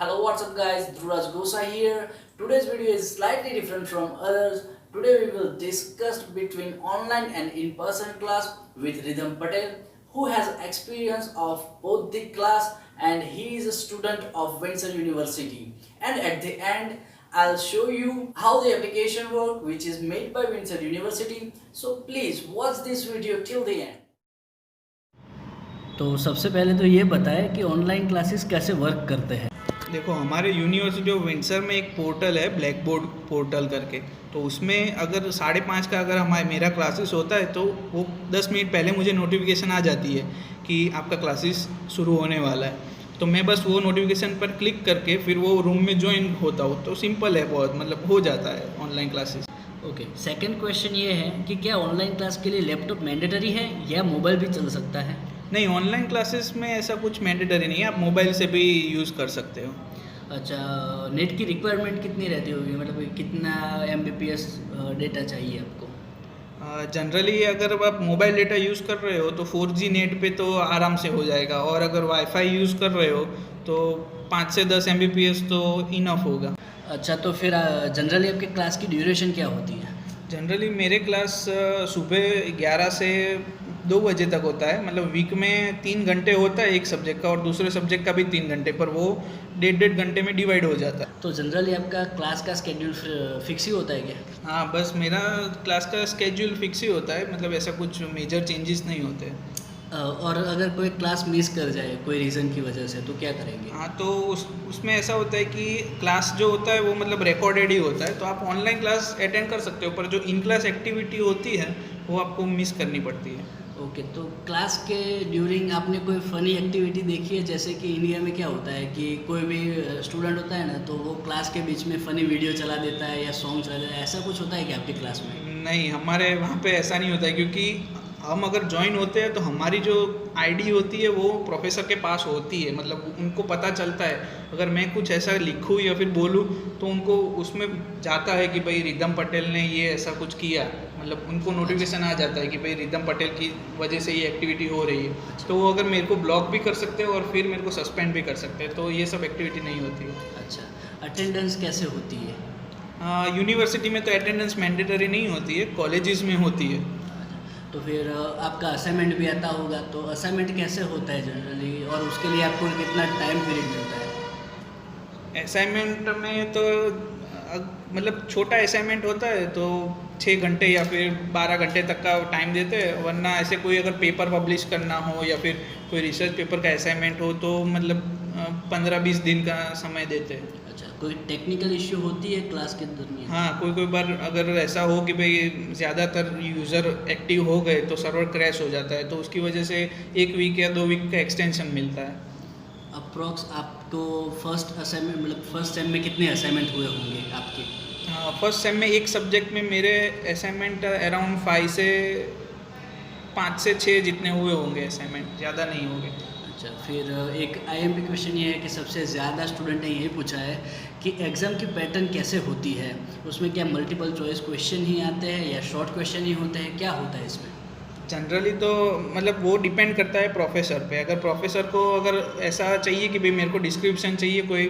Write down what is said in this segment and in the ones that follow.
Hello, what's up guys? Dhruraj Gosa here. Today's video is slightly different from others. Today we will discuss between online and in-person class with Ridham Patel, who has experience of both the class and he is a student of Windsor University. And at the end, I'll show you how the application work which is made by Windsor University. So please watch this video till the end. तो सबसे पहले तो ये बताएं कि online classes कैसे work करते हैं। देखो, हमारे यूनिवर्सिटी ऑफ विंडसर में एक पोर्टल है, ब्लैक बोर्ड पोर्टल करके। तो उसमें अगर 5:30 का अगर मेरा क्लासेस होता है तो वो 10 मिनट पहले मुझे नोटिफिकेशन आ जाती है कि आपका क्लासेस शुरू होने वाला है। तो मैं बस वो नोटिफिकेशन पर क्लिक करके फिर वो रूम में ज्वाइन होता हूँ। तो सिंपल है बहुत, मतलब हो जाता है online classes. Okay, second question ये है कि क्या ऑनलाइन क्लास के लिए लैपटॉप मैंडेटरी है या मोबाइल भी चल सकता है? नहीं, ऑनलाइन क्लासेस में ऐसा कुछ मैंडेटरी नहीं है, आप मोबाइल से भी यूज़ कर सकते हो। अच्छा, नेट की रिक्वायरमेंट कितनी रहती होगी, मतलब कितना MBPS डेटा चाहिए आपको? जनरली अगर आप मोबाइल डेटा यूज़ कर रहे हो तो 4G नेट पे तो आराम से हो जाएगा, और अगर वाईफाई यूज़ कर रहे हो तो 5 से 10 MBPS तो इनफ होगा। अच्छा, तो फिर जनरली आपके क्लास की ड्यूरेशन क्या होती है? जनरली मेरे क्लास सुबह 11 से 2 बजे तक होता है। मतलब वीक में 3 घंटे होता है एक सब्जेक्ट का, और दूसरे सब्जेक्ट का भी 3 घंटे, पर वो 1.5 घंटे में डिवाइड हो जाता है। तो जनरली आपका क्लास का स्केड्यूल फिक्स ही होता है क्या? हाँ, बस मेरा क्लास का स्केड्यूल फिक्स ही होता है, मतलब ऐसा कुछ मेजर चेंजेस नहीं होते। और अगर कोई क्लास मिस कर जाए कोई रीज़न की वजह से तो क्या करेंगे? हाँ, तो उसमें ऐसा होता है कि क्लास जो होता है वो मतलब रिकॉर्डेड ही होता है, तो आप ऑनलाइन क्लास अटेंड कर सकते हो, पर जो इन क्लास एक्टिविटी होती है वो आपको मिस करनी पड़ती है। ओके, तो क्लास के ड्यूरिंग आपने कोई फ़नी एक्टिविटी देखी है? जैसे कि इंडिया में क्या होता है कि कोई भी स्टूडेंट होता है ना, तो वो क्लास के बीच में फ़नी वीडियो चला देता है या सॉन्ग चला देता है, ऐसा कुछ होता है क्या आपकी क्लास में? नहीं, हमारे वहाँ पे ऐसा नहीं होता है, क्योंकि हम अगर ज्वाइन होते हैं तो हमारी जो आईडी होती है वो प्रोफेसर के पास होती है। मतलब उनको पता चलता है, अगर मैं कुछ ऐसा लिखूँ या फिर बोलूँ तो उनको उसमें जाता है कि भाई रिधम पटेल ने ये ऐसा कुछ किया। मतलब उनको नोटिफिकेशन आ जाता है कि भाई रिधम पटेल की वजह से ये एक्टिविटी हो रही है। तो वो अगर मेरे को ब्लॉक भी कर सकते हैं और फिर मेरे को सस्पेंड भी कर सकते हैं, तो ये सब एक्टिविटी नहीं होती है। अच्छा, अटेंडेंस कैसे होती है? यूनिवर्सिटी में तो अटेंडेंस मैंडेटरी नहीं होती है, कॉलेजेस में होती है। तो फिर आपका असाइनमेंट भी आता होगा, तो असाइनमेंट कैसे होता है जनरली, और उसके लिए आपको कितना टाइम पीरियड मिलता है? असाइनमेंट में तो मतलब छोटा असाइनमेंट होता है तो 6 घंटे या फिर 12 घंटे तक का टाइम देते हैं, वरना ऐसे कोई अगर पेपर पब्लिश करना हो या फिर कोई रिसर्च पेपर का असाइनमेंट हो तो मतलब 15-20 दिन का समय देते हैं। अच्छा, कोई टेक्निकल इश्यू होती है क्लास के दरमियान? हाँ, कोई बार अगर ऐसा हो कि भाई ज़्यादातर यूज़र एक्टिव हो गए तो सर्वर क्रैश हो जाता है, तो उसकी वजह से 1 वीक या 2 वीक का एक्सटेंशन मिलता है। अप्रॉक्स आपको फर्स्ट असाइनमेंट, मतलब फर्स्ट सेम में कितने असाइनमेंट हुए होंगे आपके? फर्स्ट सेम में एक सब्जेक्ट में मेरे असाइनमेंट अराउंड 5 से 6 जितने हुए होंगे असाइनमेंट, ज़्यादा नहीं होंगे। अच्छा, फिर एक IMP क्वेश्चन ये है कि सबसे ज़्यादा स्टूडेंट ने यही पूछा है कि एग्ज़ाम की पैटर्न कैसे होती है, उसमें क्या मल्टीपल चॉइस क्वेश्चन ही आते हैं या शॉर्ट क्वेश्चन ही होते हैं, क्या होता है इसमें? जनरली तो मतलब वो डिपेंड करता है प्रोफेसर पे। अगर प्रोफेसर को अगर ऐसा चाहिए कि भाई मेरे को डिस्क्रिप्शन चाहिए कोई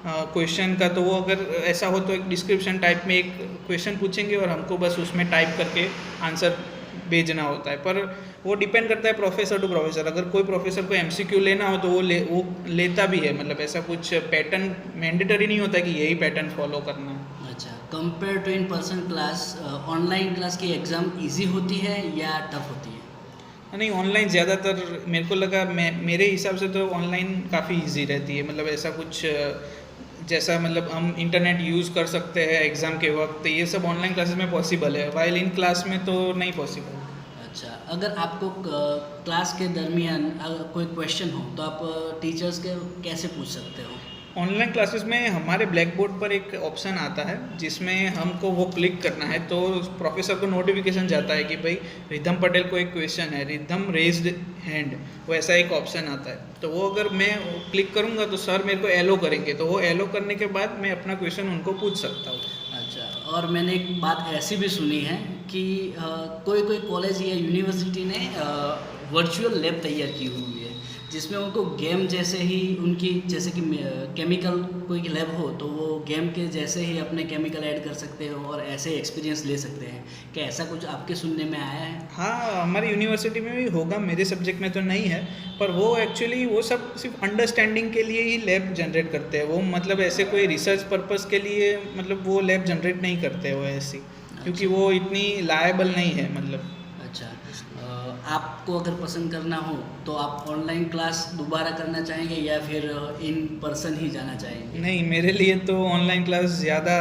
क्वेश्चन का, तो वो अगर ऐसा हो तो एक डिस्क्रिप्शन टाइप में एक क्वेश्चन पूछेंगे और हमको बस उसमें टाइप करके आंसर भेजना होता है। पर वो डिपेंड करता है प्रोफेसर टू प्रोफेसर। अगर कोई प्रोफेसर को MCQ लेना हो तो वो लेता भी है। मतलब ऐसा कुछ पैटर्न मैंडेटरी नहीं होता कि यही पैटर्न फॉलो करना है। अच्छा, compare to in person class, online class की एग्ज़ाम ईजी होती है या टफ होती है? नहीं, ऑनलाइन ज़्यादातर मेरे को लगा, मेरे हिसाब से तो ऑनलाइन काफ़ी इजी रहती है। मतलब ऐसा कुछ जैसा मतलब हम इंटरनेट यूज़ कर सकते हैं एग्ज़ाम के वक्त, ये सब ऑनलाइन क्लासेस में पॉसिबल है, वाइल इन क्लास में तो नहीं पॉसिबल। अच्छा, अगर आपको क्लास के दरमियान अगर कोई क्वेश्चन हो तो आप टीचर्स के कैसे पूछ सकते हो? ऑनलाइन क्लासेस में हमारे ब्लैक बोर्ड पर एक ऑप्शन आता है जिसमें हमको वो क्लिक करना है, तो प्रोफेसर को नोटिफिकेशन जाता है कि भाई रिधम पटेल को एक क्वेश्चन है, रिधम रेज्ड हैंड, वो ऐसा एक ऑप्शन आता है। तो वो अगर मैं क्लिक करूँगा तो सर मेरे को एलो करेंगे, तो वो एलो करने के बाद मैं अपना क्वेश्चन उनको पूछ सकता हूँ। अच्छा, और मैंने एक बात ऐसी भी सुनी है कि कोई कॉलेज या यूनिवर्सिटी ने वर्चुअल लैब तैयार की हुई है, जिसमें उनको गेम जैसे ही उनकी जैसे कि केमिकल कोई लैब हो तो वो गेम के जैसे ही अपने केमिकल ऐड कर सकते हो और ऐसे एक्सपीरियंस ले सकते हैं। क्या ऐसा कुछ आपके सुनने में आया है? हाँ, हमारी यूनिवर्सिटी में भी होगा, मेरे सब्जेक्ट में तो नहीं है, पर वो एक्चुअली वो सब सिर्फ अंडरस्टैंडिंग के लिए ही लैब जनरेट करते हैं। वो मतलब ऐसे कोई रिसर्च पर्पस के लिए मतलब वो लैब जनरेट नहीं करते वो ऐसी, क्योंकि वो इतनी लायबल नहीं है मतलब। अच्छा, आपको अगर पसंद करना हो तो आप ऑनलाइन क्लास दोबारा करना चाहेंगे या फिर इन पर्सन ही जाना चाहेंगे? नहीं, मेरे लिए तो ऑनलाइन क्लास ज़्यादा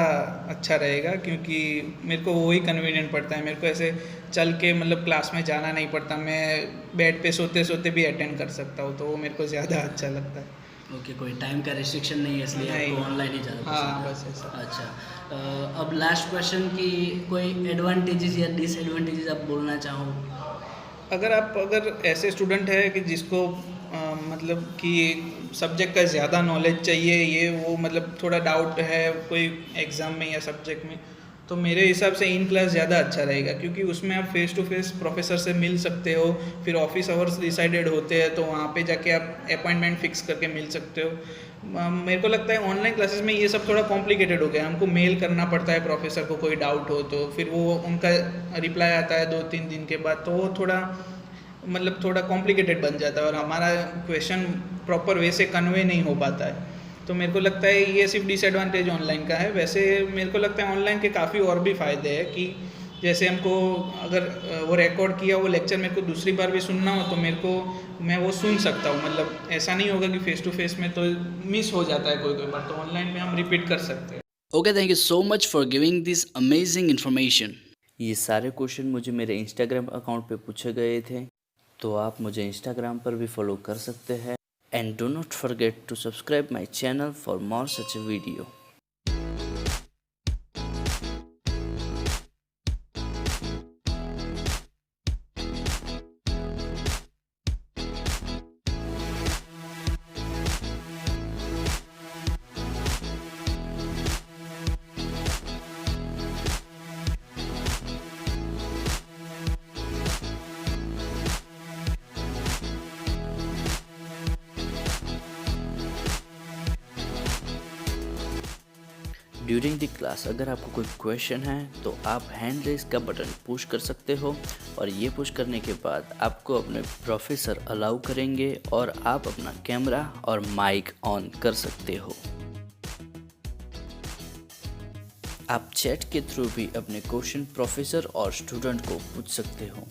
अच्छा रहेगा, क्योंकि मेरे को वही कन्वीनियंट पड़ता है। मेरे को ऐसे चल के मतलब क्लास में जाना नहीं पड़ता, मैं बेड पे सोते सोते भी अटेंड कर सकता हूँ, तो वो मेरे को ज़्यादा अच्छा लगता है। ओके, कोई टाइम का रिस्ट्रिक्शन नहीं है इसलिए नहीं। आपको ऑनलाइन ही ज़्यादा हाँ, पसंद है। बस ऐसा। अच्छा, अब लास्ट क्वेश्चन की कोई एडवांटेजेस या डिसएडवांटेजेस आप बोलना चाहो? अगर ऐसे स्टूडेंट है कि जिसको मतलब कि सब्जेक्ट का ज़्यादा नॉलेज चाहिए, ये वो मतलब थोड़ा डाउट है कोई एग्ज़ाम में या सब्जेक्ट में, तो मेरे हिसाब से इन क्लास ज़्यादा अच्छा रहेगा, क्योंकि उसमें आप फेस टू फेस प्रोफेसर से मिल सकते हो। फिर ऑफिस आवर्स डिसाइडेड होते हैं तो वहाँ पे जाके आप अपॉइंटमेंट फिक्स करके मिल सकते हो। मेरे को लगता है ऑनलाइन क्लासेस में ये सब थोड़ा कॉम्प्लिकेटेड हो गया। हमको मेल करना पड़ता है प्रोफेसर को, कोई डाउट हो तो फिर वो उनका रिप्लाई आता है 2-3 दिन के बाद, तो वो थोड़ा मतलब थोड़ा कॉम्प्लिकेटेड बन जाता है और हमारा क्वेश्चन प्रॉपर वे से कन्वे नहीं हो पाता है। तो मेरे को लगता है ये सिर्फ डिसएडवांटेज ऑनलाइन का है। वैसे मेरे को लगता है ऑनलाइन के काफ़ी और भी फ़ायदे हैं, कि जैसे हमको अगर वो रिकॉर्ड किया वो लेक्चर मेरे को दूसरी बार भी सुनना हो तो मैं वो सुन सकता हूँ। मतलब ऐसा नहीं होगा कि फ़ेस टू फेस में तो मिस हो जाता है कोई कोई बार, तो ऑनलाइन में हम रिपीट कर सकते हैं। Okay, thank you so much for giving this amazing information. ये सारे क्वेश्चन मुझे मेरे इंस्टाग्राम अकाउंट पे पूछे गए थे, तो आप मुझे इंस्टाग्राम पर भी फॉलो कर सकते हैं। And do not forget to subscribe my channel for more such a video. During the class अगर आपको कोई क्वेश्चन है तो आप हैंड रेज का बटन पुश कर सकते हो, और ये पुश करने के बाद आपको अपने प्रोफेसर अलाउ करेंगे और आप अपना कैमरा और माइक ऑन कर सकते हो। आप चैट के थ्रू भी अपने क्वेश्चन प्रोफेसर और स्टूडेंट को पूछ सकते हो।